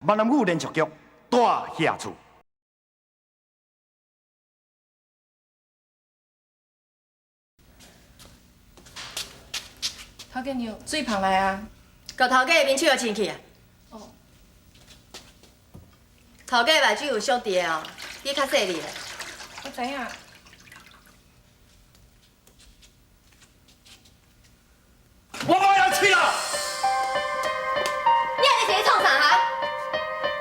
闽南语连续剧大下注。头家娘，水捧来啊！甲头家的面手要清去啊！哦，头家目睭有缩伫的哦，你较细腻咧。我知影。我无要去啦！你安尼是咧创啥哈？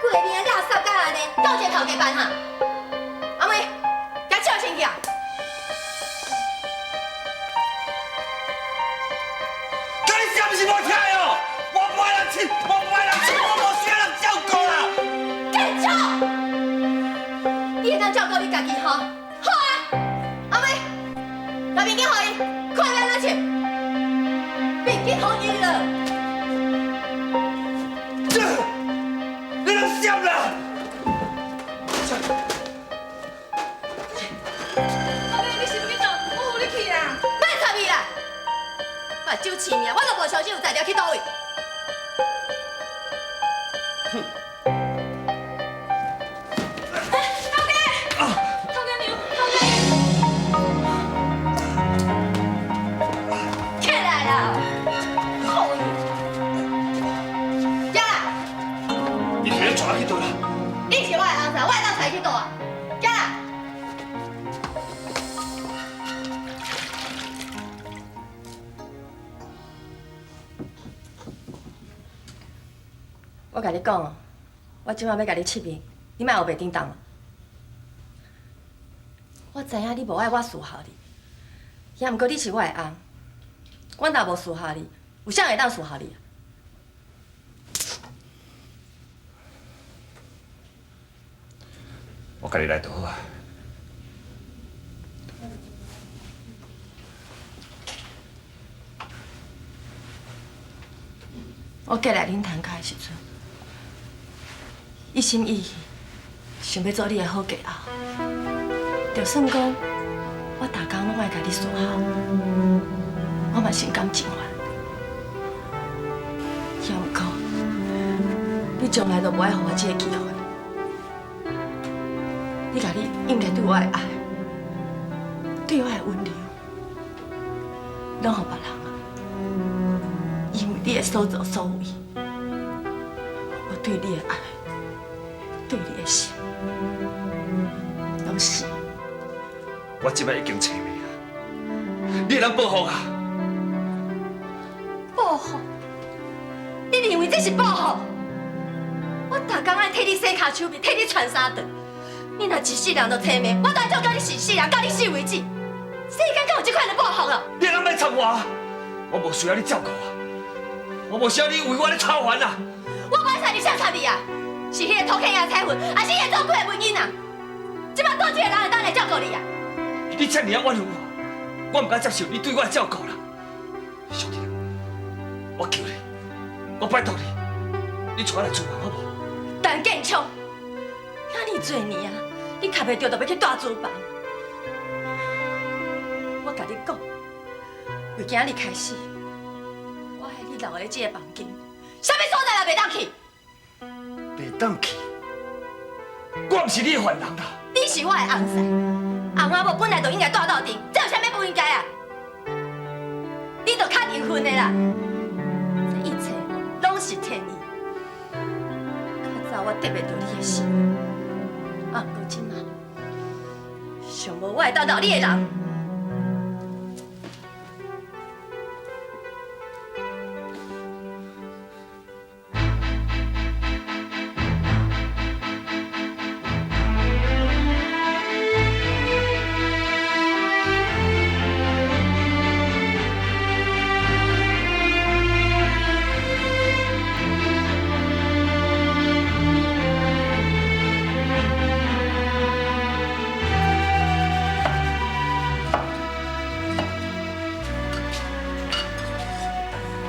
规个面垃圾甲安尼，到一个头家办哈？阿妹，甲手清去啊！看你是不是无听哦？我无爱人去，我无爱人去，我无需要人照顾啦！更吵！你会当照顾你家己吼？好啊！阿妹，把面巾互伊，看伊安怎穿。面巾互伊了。你都笑了！头家，你是要去倒？我扶你去啦。别插伊啦！目睭青尔，我都无相信有才调去倒位。头家娘，头家。起来啦！好伊。起来！你别抓去倒啦！你是我的翁婿，我会当带去倒啊！起来！我甲你讲哦，我即摆要甲你切面，你莫有袂叮当啊！我知影你无爱我侍候你，也毋过你是我的翁，我若无侍候你，有啥会当侍候你啊？我甲你来就好啊。我过来恁摊骹的时阵，一心一意想要做你的好家后，就算讲我逐工拢爱甲你侍候，我嘛心甘情愿。也毋过，你从来都无爱互我这个机会。你甲你应该对我的爱，对我的温柔，拢互别人啊。因为你的所作所为，我对你的爱，对你的心，拢是。我即摆已经找命啊！你会当报复啊？报复？你认为这是报复？我逐工爱替你洗骹手面，替你穿衫顿。你若一世人就找命，我当就教你死死人，到你死为止。世间敢有这款的报复啊？你能别插我啊！我无需要你照顾啊！我无需要你为我咧操烦啊！我买啥你啥差别啊？是迄个偷看呀彩云，还是迄个做鬼的文姻啊？即摆多一个人会当来照顾你啊？你遮尔啊挽留我，我唔敢接受你对我的照顾啦。兄弟，我求你，我拜托你，你带我来厝房好无？陈建昌，遐尼多年啊，你卡袂着就要去大厨房。我甲你讲，为今日开始，我害你留在这个房间，啥物所在也袂当去。袂当去，我唔是你的犯人啦。你是我的翁婿，翁仔某本来就应该住斗阵，这有啥物不应该啊？你就确定婚的啦，这一切拢是天意。较早我得袂到你的心，啊，不过今仔上无我会斗到你的人。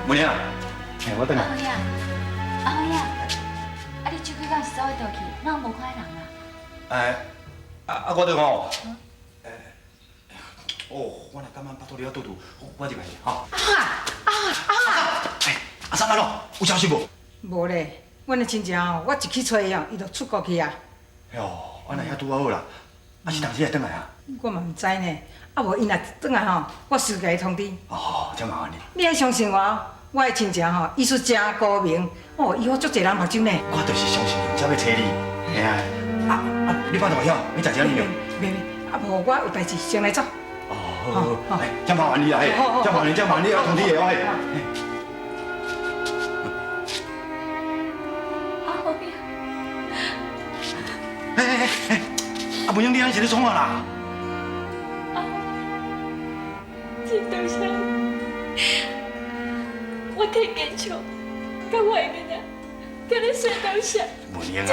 母娘，我等下。阿辉啊，阿辉啊，啊你这几工是走去倒去？哪有无看人啊？我等下哦。我若感觉巴肚了肚肚，我入来吼。啊！阿三来咯，有消息无？无咧，阮的亲戚吼，我一去找伊吼，伊就出国去啊。哟，我那遐拄好啦，啊是当时会转来啊？我嘛毋知呢，啊无伊若转来吼，我随甲伊通知。哦，真麻烦你。你爱相信我哦，我的亲戚吼，艺术真高明，哦，以后足侪人目睭呢。我就是相信你，才要找你。嘿啊，你饭大晓，你食啥物了？袂，啊无我有代志先来走。哦，好，哎，真麻烦你啦，嘿，真麻烦你，真麻烦你，我通知的，嘿。哎，啊文英，你安是咧创啥啦？真多谢，我挺坚强，甲我的囡仔，叫你说多谢。文英啊，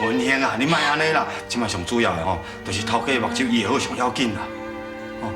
文英啊，你莫安尼啦，即摆上主要的吼，就是头家目睭伊会好上要紧啦。哦，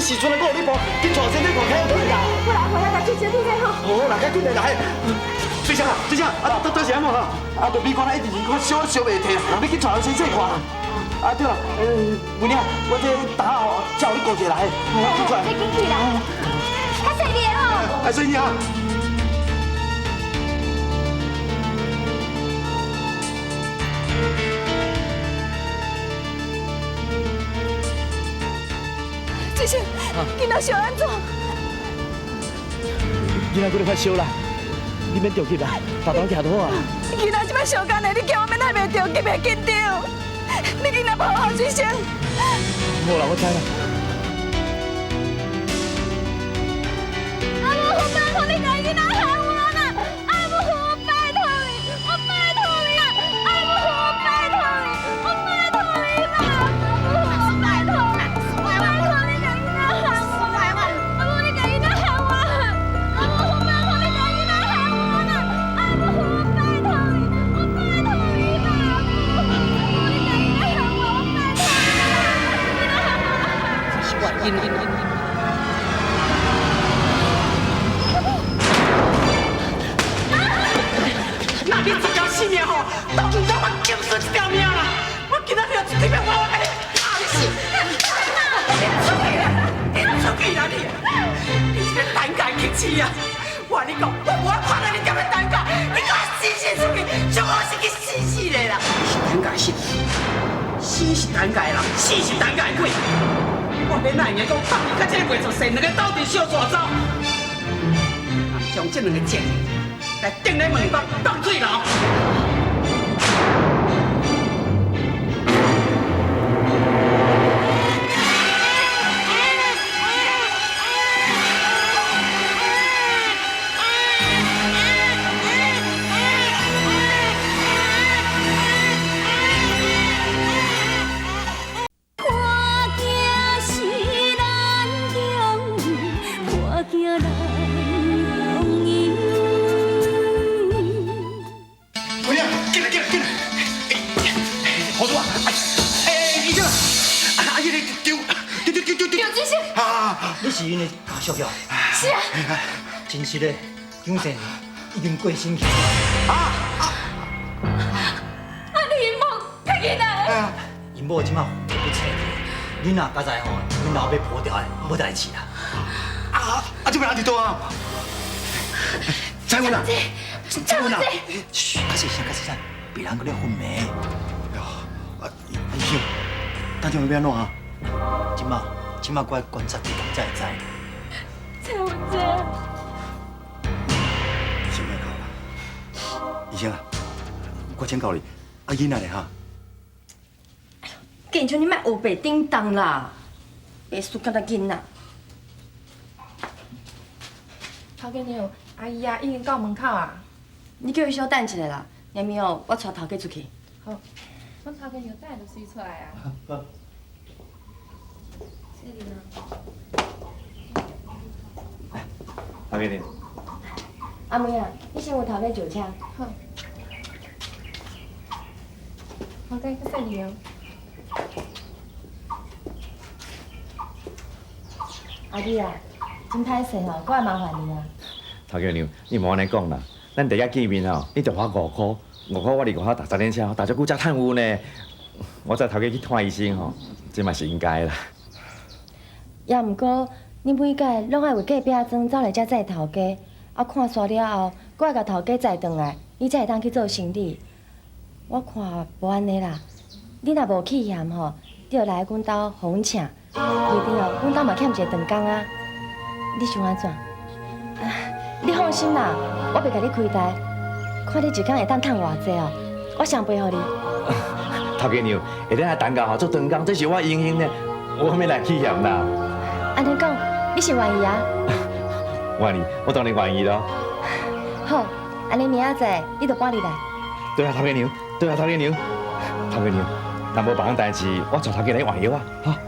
时阵来，我有你抱，紧带先生看开开啦。我来回来甲去接你最好。好，来，快紧来来。水声啊，水声啊，倒是安怎啊？啊，着美观啊，一直看烧袂停，你去带先生看。啊对了，文玲，我这等下哦，叫你过去来。好，你紧去啦。较细粒吼。啊，水声啊。这些囡仔想安怎？囡仔搁咧发烧啦，你免着急啦，大堂徛就好啊。囡仔即摆上干的，你叫我免那袂着急袂紧张。你囡仔抱好水先。好啦，我知啦。阿母，我拜托你甲囡仔喊我啦！阿母，我拜托你，我拜托你啦！阿母，我拜托你，我拜托你啦！阿母，我拜托你，我拜托你甲囡仔喊我啦！阿母，你甲囡仔喊我！阿母，我拜托你甲囡仔喊我啦！阿母，我拜托你，我拜托你啦！阿母，你甲囡仔喊我，我拜托你啦！囡仔喊我！这是我囡囡。那你一条性命吼，都唔当我捡出一条命啦！我今仔日就一定要我甲你打死！你出去啦！你这个胆敢去死啊！我跟你讲，我无看到你这么胆敢，你给我死出去，最好是去死死的啦！是胆敢死，死是胆敢啦，死是胆敢鬼！我免哪样讲，放你甲这个袂作神，两个斗阵小蛇走，将这两个贱人来钉在门房当水牢。你是因的大小表？是啊。真实的，警察已经过身去。你因某骗囡仔？因某即马不清你若刚才吼，因老爸破掉的，无代志啦。这边哪里多啊？彩云啊！彩云啊！嘘，较细声，较细声，别人搁咧昏迷。医生，打电话要安怎啊？即马我观察一下才会知。蔡文姐，先别搞啦，医生啊，我请教你，囡仔咧哈？健像你莫黑白叮当啦，别输甲那囡仔。头家娘，阿姨啊，已经到门口啊。你叫伊稍等一下啦，然后我带头家出去。好，我头家娘等下就随出来啊。好。这里呢？阿妹你。阿妹啊，你先有头家坐车。好。我该去洗脸。阿弟啊，真歹势吼，我也麻烦你啊。头家娘，你莫安尼讲啦，咱第一见面吼，你就花5块，5块我伫外口踏3轮车，踏足久才趁有呢。我载头家去看医生吼，这嘛是应该啦。也毋过，你每届拢爱为隔壁庄走来遮载头家，啊看煞了后，搁爱甲头家载转来，你才会当去做生意。我看无安尼啦，你若无气嫌吼，你就来阮兜互阮请，规定哦，阮兜嘛欠一个长工啊。你想安怎？你放心啦，我袂甲你开台，看你一工会当趁偌济哦，我上陪互你。头家娘，下日来蛋糕吼做长工，这是我荣幸呢，我免来气嫌啦。安尼讲，你是愿意啊？愿意，我当然愿意咯。好，安尼明仔载你就搬入来。对啊，头家娘，对啊，头家娘，头家娘，若无别项代志，我带头家来换药啊，哈。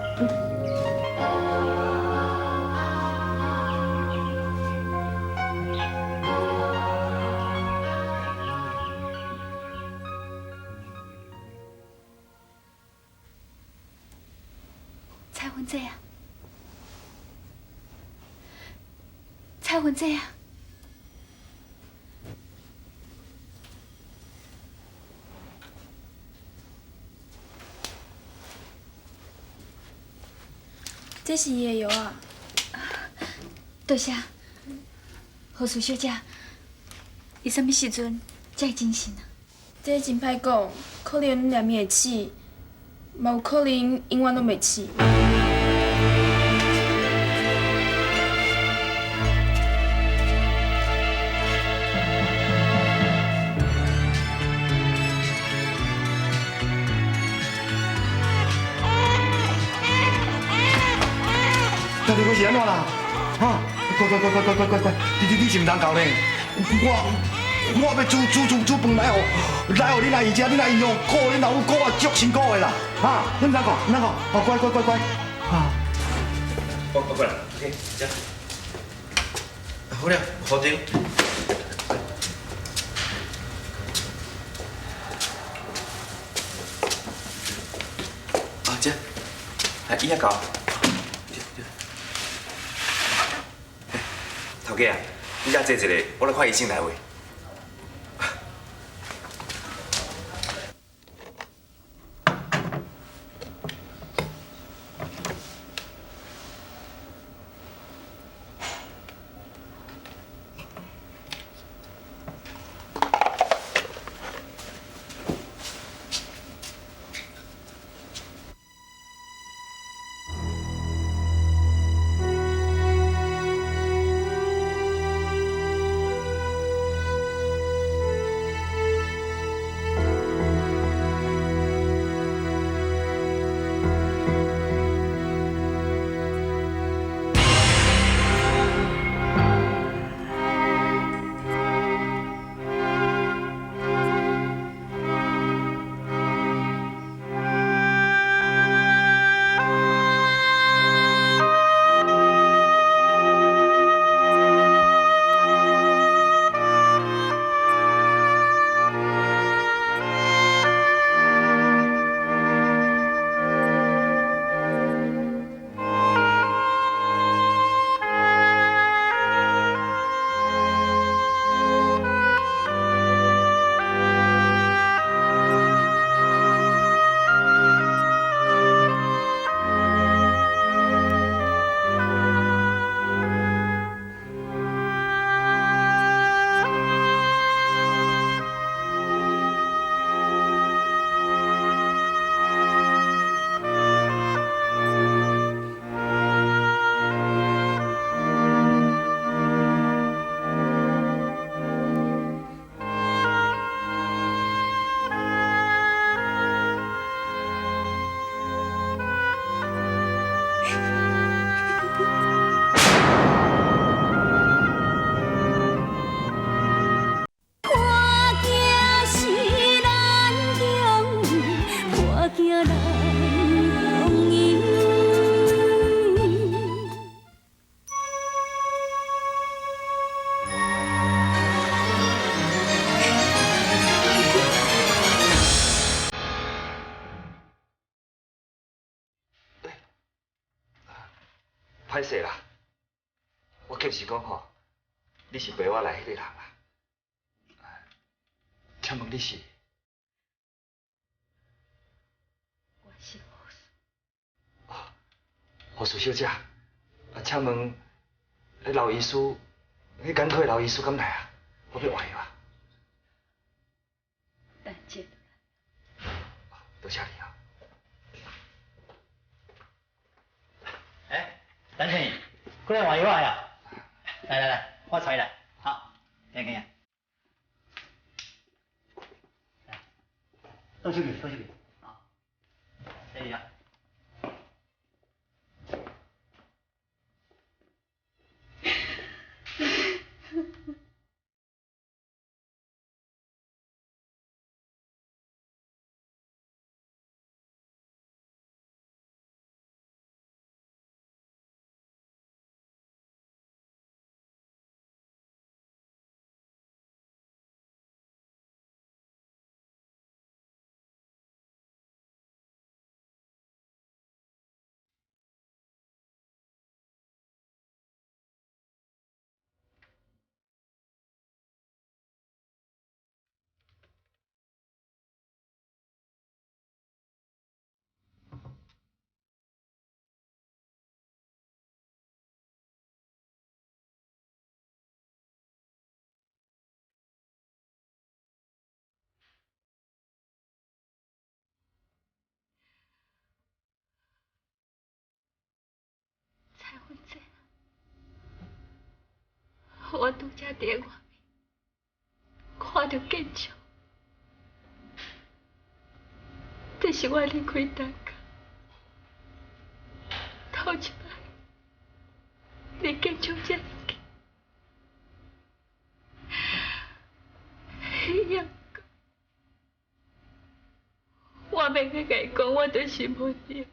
蔡文姐啊，蔡文姐啊。这是伊的药啊。多谢。何苏小姐，伊什么时阵才会精神啊？这真歹讲，可能念伊会醒，嘛有可能永远拢袂醒。到底我是安怎啦？哈！乖，你是毋通搞呢？我要煮饭来互你来伊食，你来伊用顾恁老母顾啊足辛苦的啦！哈！你毋通讲，哦，乖，啊！我过来 ，OK， 这。好了，好点。啊，这，伊遐搞。头家啊，你遮坐一下，我来看医生来话。歹势啦，我就是讲吼，你是陪我来迄个人啦。请问你是？我是护士。哦，护士小姐，请问，迄老医师，迄赶退老医师敢来啊？我要换药啊。等姐。多谢你啊。哎，等等，过来换药啊呀！来来来，我带来，好，给给。倒手边，倒手边，啊，这里啊。蔡文姐，我拄则伫外面看到建昌，这是我离开单家头一摆离建昌这么近。也我袂甲伊讲，我就是无爹。